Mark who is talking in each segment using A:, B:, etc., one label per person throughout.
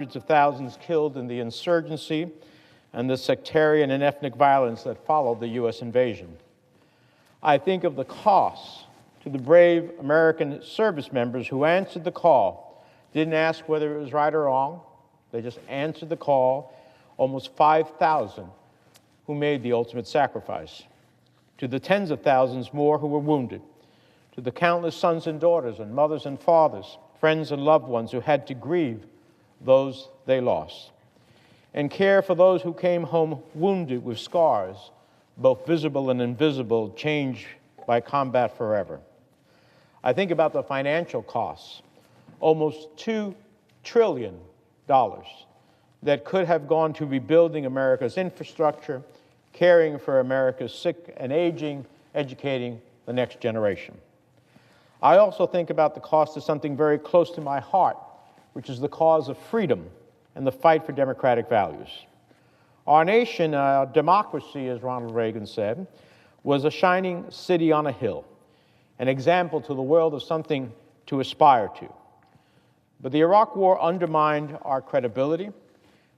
A: hundreds of thousands killed in the insurgency and the sectarian and ethnic violence that followed the U.S. invasion. I think of the costs to the brave American service members who answered the call, didn't ask whether it was right or wrong, they just answered the call, almost 5,000 who made the ultimate sacrifice, to the tens of thousands more who were wounded, to the countless sons and daughters and mothers and fathers, friends and loved ones who had to grieve those they lost, and care for those who came home wounded with scars, both visible and invisible, changed by combat forever. I think about the financial costs, almost $2 trillion that could have gone to rebuilding America's infrastructure, caring for America's sick and aging, educating the next generation. I also think about the cost of something very close to my heart, which is the cause of freedom and the fight for democratic values. Our nation, our democracy, as Ronald Reagan said, was a shining city on a hill, an example to the world of something to aspire to. But the Iraq War undermined our credibility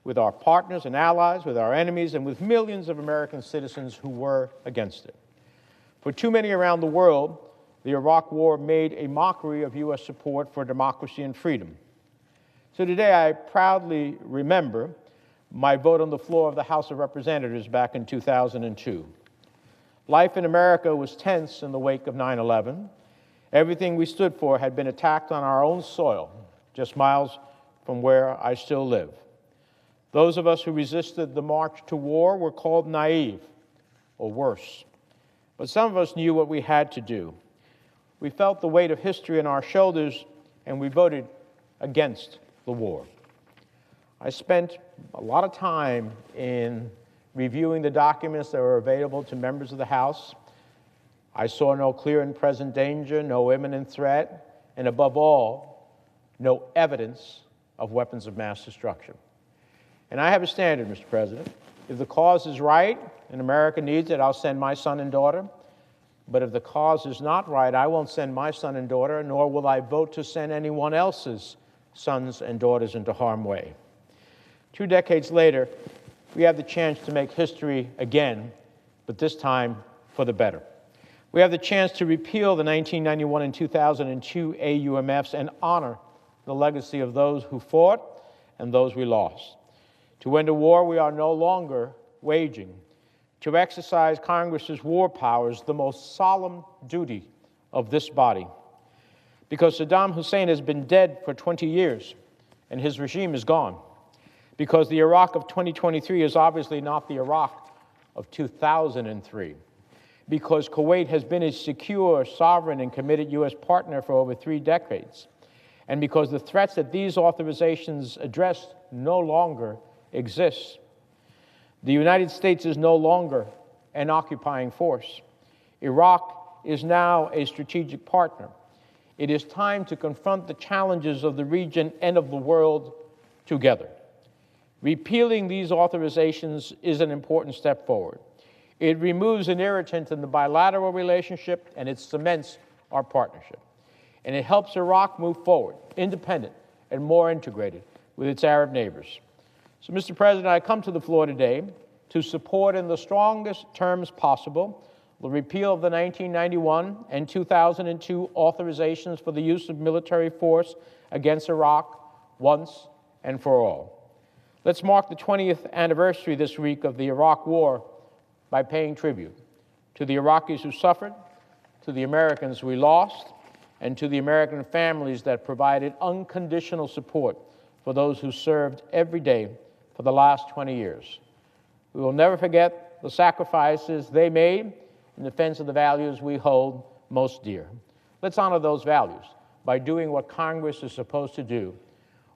A: with our partners and allies, with our enemies, and with millions of American citizens who were against it. For too many around the world, the Iraq War made a mockery of U.S. support for democracy and freedom. So today I proudly remember my vote on the floor of the House of Representatives back in 2002. Life in America was tense in the wake of 9/11. Everything we stood for had been attacked on our own soil, just miles from where I still live. Those of us who resisted the march to war were called naive, or worse. But some of us knew what we had to do. We felt the weight of history on our shoulders, and we voted against the war. I spent a lot of time in reviewing the documents that were available to members of the House. I saw no clear and present danger, no imminent threat, and above all, no evidence of weapons of mass destruction. And I have a standard, Mr. President. If the cause is right and America needs it, I'll send my son and daughter. But if the cause is not right, I won't send my son and daughter, nor will I vote to send anyone else's sons and daughters into harm's way. 2 decades later, we have the chance to make history again, but this time for the better. We have the chance to repeal the 1991 and 2002 AUMFs and honor the legacy of those who fought and those we lost. To end a war we are no longer waging. To exercise Congress's war powers, the most solemn duty of this body. Because Saddam Hussein has been dead for 20 years and his regime is gone. Because the Iraq of 2023 is obviously not the Iraq of 2003. Because Kuwait has been a secure, sovereign, and committed U.S. partner for over 3 decades. And because the threats that these authorizations address no longer exist. The United States is no longer an occupying force. Iraq is now a strategic partner. It is time to confront the challenges of the region and of the world together. Repealing these authorizations is an important step forward. It removes an irritant in the bilateral relationship and it cements our partnership. And it helps Iraq move forward, independent and more integrated with its Arab neighbors. So, Mr. President, I come to the floor today to support in the strongest terms possible the repeal of the 1991 and 2002 authorizations for the use of military force against Iraq once and for all. Let's mark the 20th anniversary this week of the Iraq War by paying tribute to the Iraqis who suffered, to the Americans we lost, and to the American families that provided unconditional support for those who served every day for the last 20 years. We will never forget the sacrifices they made in defense of the values we hold most dear. Let's honor those values by doing what Congress is supposed to do.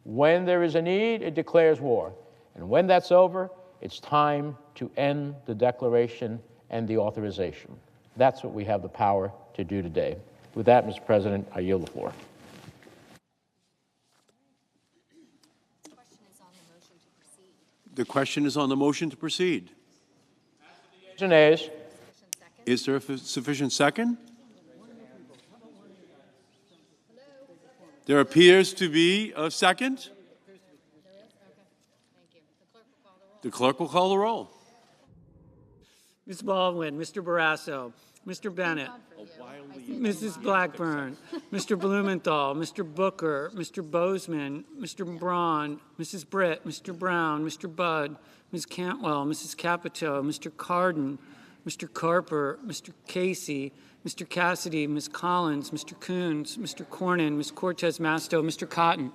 A: When there is a need, it declares war. And when that's over, it's time to end the declaration and the authorization. That's what we have the power to do today. With that, Mr. President, I yield the floor.
B: The question is on the motion to proceed.
A: Menendez.
B: Is there a sufficient second? There appears to be a second. The clerk will call the roll.
C: Ms. Baldwin, Mr. Barrasso, Mr. Bennett, Mrs. Blackburn, Mr. Blumenthal, Mr. Booker, Mr. Bozeman, Mr. Braun, Mrs. Britt, Mr. Brown, Mr. Budd, Ms. Cantwell, Mrs. Capito, Mr. Cardin, Mr. Carper, Mr. Casey, Mr. Cassidy, Ms. Collins, Mr. Coons, Mr. Cornyn, Ms. Cortez Masto, Mr. Cotton.